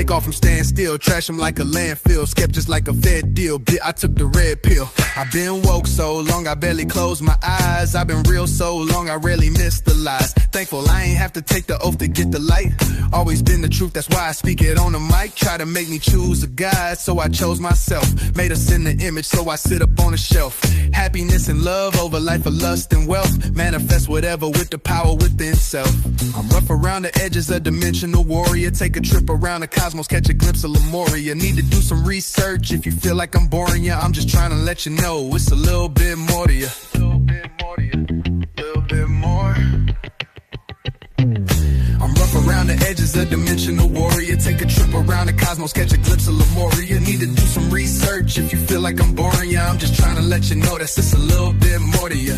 Take off from stand still, trash them like a landfill, skep just like a Fed deal. Bitch, I took the red pill. I've been woke so long, I barely close my eyes. I've been real so long, I rarely miss the lies. Thankful I ain't have to take the oath to get the light. Always been the truth, that's why I speak it on the mic. Try to make me choose a guide, so I chose myself. Made us in the image, so I sit up on the shelf. Happiness and love over life of lust and wealth. Manifest whatever with the power within self. I'm rough around the edges, a dimensional warrior. Take a trip around the cosmos, catch a glimpse of Lemuria. Need to do some research if you feel like I'm boring ya. I'm just trying to let you know it's a little bit more to you. Little bit more. I'm rough around the edges, a dimensional warrior. Take a trip around the cosmos, catch a glimpse of Lemuria. Need to do some research if you feel like I'm boring ya. I'm just trying to let you know that's just a little bit more to you.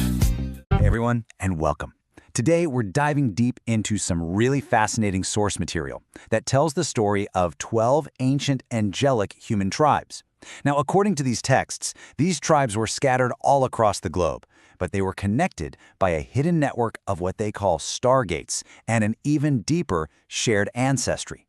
Hey everyone, and welcome. Today, we're diving deep into some really fascinating source material that tells the story of 12 ancient angelic human tribes. Now, according to these texts, these tribes were scattered all across the globe, but they were connected by a hidden network of what they call Stargates and an even deeper shared ancestry.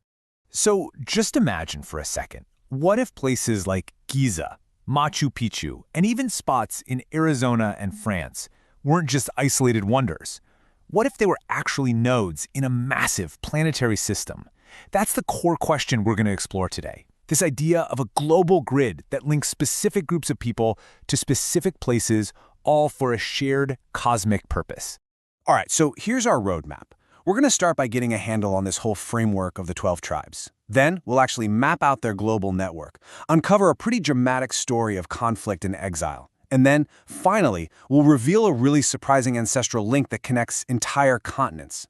So just imagine for a second, what if places like Giza, Machu Picchu, and even spots in Arizona and France weren't just isolated wonders? What if they were actually nodes in a massive planetary system? That's the core question we're going to explore today. This idea of a global grid that links specific groups of people to specific places, all for a shared cosmic purpose. All right, so here's our roadmap. We're going to start by getting a handle on this whole framework of the 12 tribes. Then we'll actually map out their global network, uncover a pretty dramatic story of conflict and exile. And then, finally, we'll reveal a really surprising ancestral link that connects entire continents.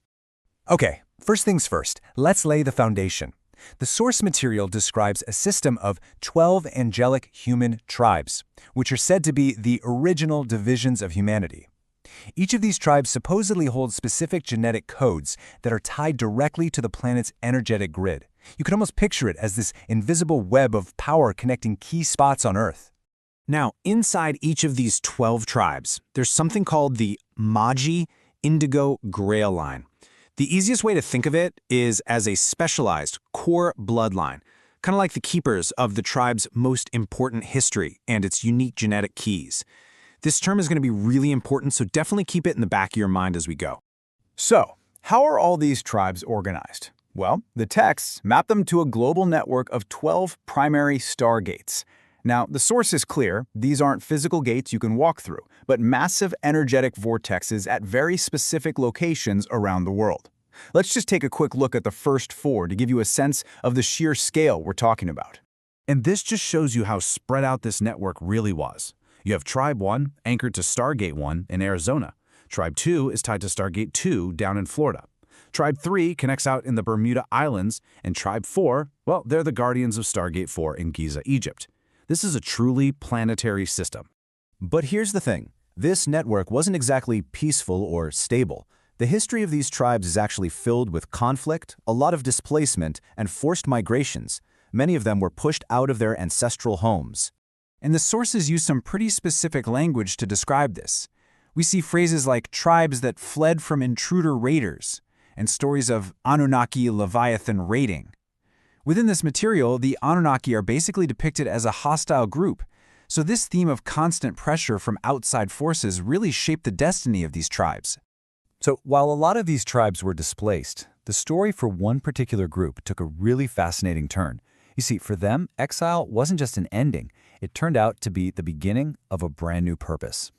Okay, first things first, let's lay the foundation. The source material describes a system of 12 angelic human tribes, which are said to be the original divisions of humanity. Each of these tribes supposedly holds specific genetic codes that are tied directly to the planet's energetic grid. You can almost picture it as this invisible web of power connecting key spots on Earth. Now, inside each of these 12 tribes, there's something called the Magi Indigo Grail Line. The easiest way to think of it is as a specialized core bloodline, kind of like the keepers of the tribe's most important history and its unique genetic keys. This term is going to be really important, so definitely keep it in the back of your mind as we go. So, how are all these tribes organized? Well, the texts map them to a global network of 12 primary stargates. Now, the source is clear. These aren't physical gates you can walk through, but massive energetic vortexes at very specific locations around the world. Let's just take a quick look at the first 4 to give you a sense of the sheer scale we're talking about. And this just shows you how spread out this network really was. You have Tribe 1 anchored to Stargate 1 in Arizona. Tribe 2 is tied to Stargate 2 down in Florida. Tribe 3 connects out in the Bermuda Islands, and Tribe 4, well, they're the guardians of Stargate 4 in Giza, Egypt. This is a truly planetary system. But here's the thing. This network wasn't exactly peaceful or stable. The history of these tribes is actually filled with conflict, a lot of displacement, and forced migrations. Many of them were pushed out of their ancestral homes. And the sources use some pretty specific language to describe this. We see phrases like tribes that fled from intruder raiders, and stories of Anunnaki Leviathan raiding. Within this material, the Anunnaki are basically depicted as a hostile group, so this theme of constant pressure from outside forces really shaped the destiny of these tribes. So while a lot of these tribes were displaced, the story for one particular group took a really fascinating turn. You see, for them, exile wasn't just an ending. It turned out to be the beginning of a brand new purpose.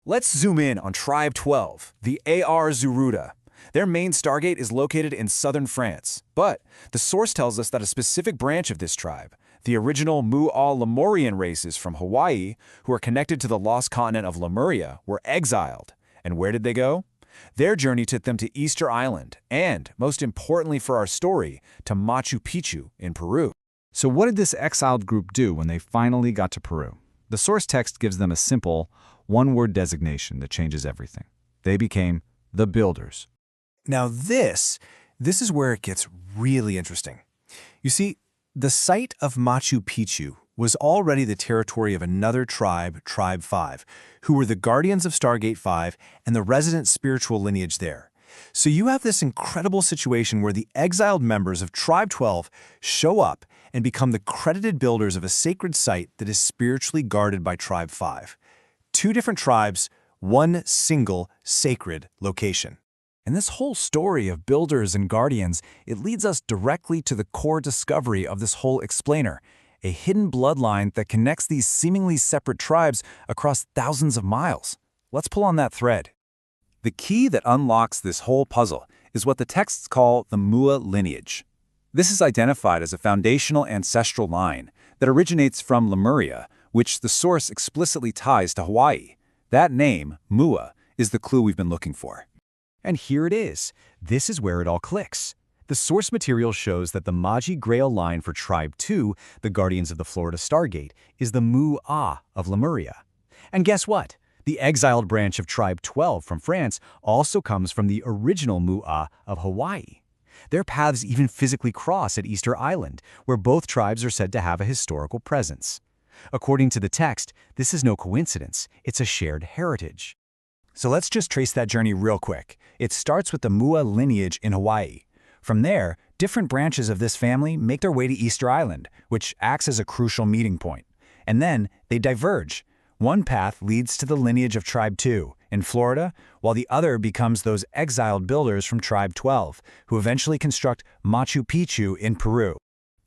Let's zoom in on Tribe 12, the AR Zuruda. Their main Stargate is located in southern France, but the source tells us that a specific branch of this tribe, the original Mu'al Lemurian races from Hawaii, who are connected to the lost continent of Lemuria, were exiled. And where did they go? Their journey took them to Easter Island and, most importantly for our story, to Machu Picchu in Peru. So what did this exiled group do when they finally got to Peru? The source text gives them a simple, one-word designation that changes everything. They became the Builders. Now this is where it gets really interesting. You see, the site of Machu Picchu was already the territory of another tribe, Tribe 5, who were the guardians of Stargate 5 and the resident spiritual lineage there. So you have this incredible situation where the exiled members of Tribe 12 show up and become the credited builders of a sacred site that is spiritually guarded by Tribe 5. Two different tribes, one single sacred location. And this whole story of builders and guardians, it leads us directly to the core discovery of this whole explainer, a hidden bloodline that connects these seemingly separate tribes across thousands of miles. Let's pull on that thread. The key that unlocks this whole puzzle is what the texts call the Mua lineage. This is identified as a foundational ancestral line that originates from Lemuria, which the source explicitly ties to Hawaii. That name, Mua, is the clue we've been looking for. And here it is. This is where it all clicks. The source material shows that the Maji Grail line for Tribe 2, the Guardians of the Florida Stargate, is the Mu-A of Lemuria. And guess what? The exiled branch of Tribe 12 from France also comes from the original Mu-A of Hawaii. Their paths even physically cross at Easter Island, where both tribes are said to have a historical presence. According to the text, this is no coincidence. It's a shared heritage. So let's just trace that journey real quick. It starts with the Mua lineage in Hawaii. From there, different branches of this family make their way to Easter Island, which acts as a crucial meeting point. And then they diverge. One path leads to the lineage of Tribe 2 in Florida, while the other becomes those exiled builders from Tribe 12, who eventually construct Machu Picchu in Peru.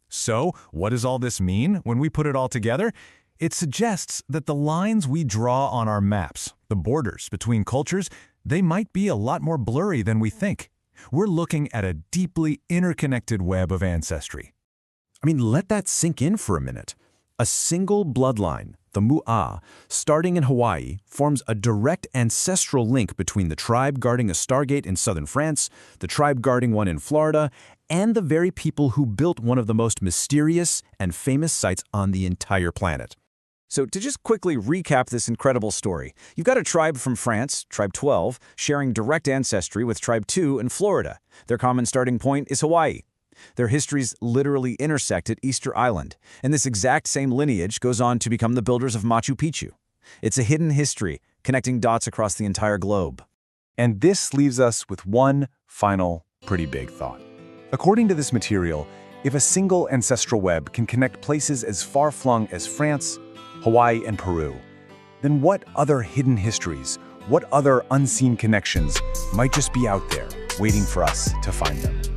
So, what does all this mean when we put it all together? It suggests that the lines we draw on our maps, the borders between cultures, they might be a lot more blurry than we think. We're looking at a deeply interconnected web of ancestry. I mean, let that sink in for a minute. A single bloodline, the Mu'a, starting in Hawaii, forms a direct ancestral link between the tribe guarding a Stargate in southern France, the tribe guarding one in Florida, and the very people who built one of the most mysterious and famous sites on the entire planet. So to just quickly recap this incredible story, you've got a tribe from France, Tribe 12, sharing direct ancestry with Tribe 2 in Florida. Their common starting point is Hawaii. Their histories literally intersect at Easter Island, and this exact same lineage goes on to become the builders of Machu Picchu. It's a hidden history, connecting dots across the entire globe. And this leaves us with one final, pretty big thought. According to this material, if a single ancestral web can connect places as far-flung as France, Hawaii, and Peru, then what other hidden histories, what other unseen connections might just be out there waiting for us to find them?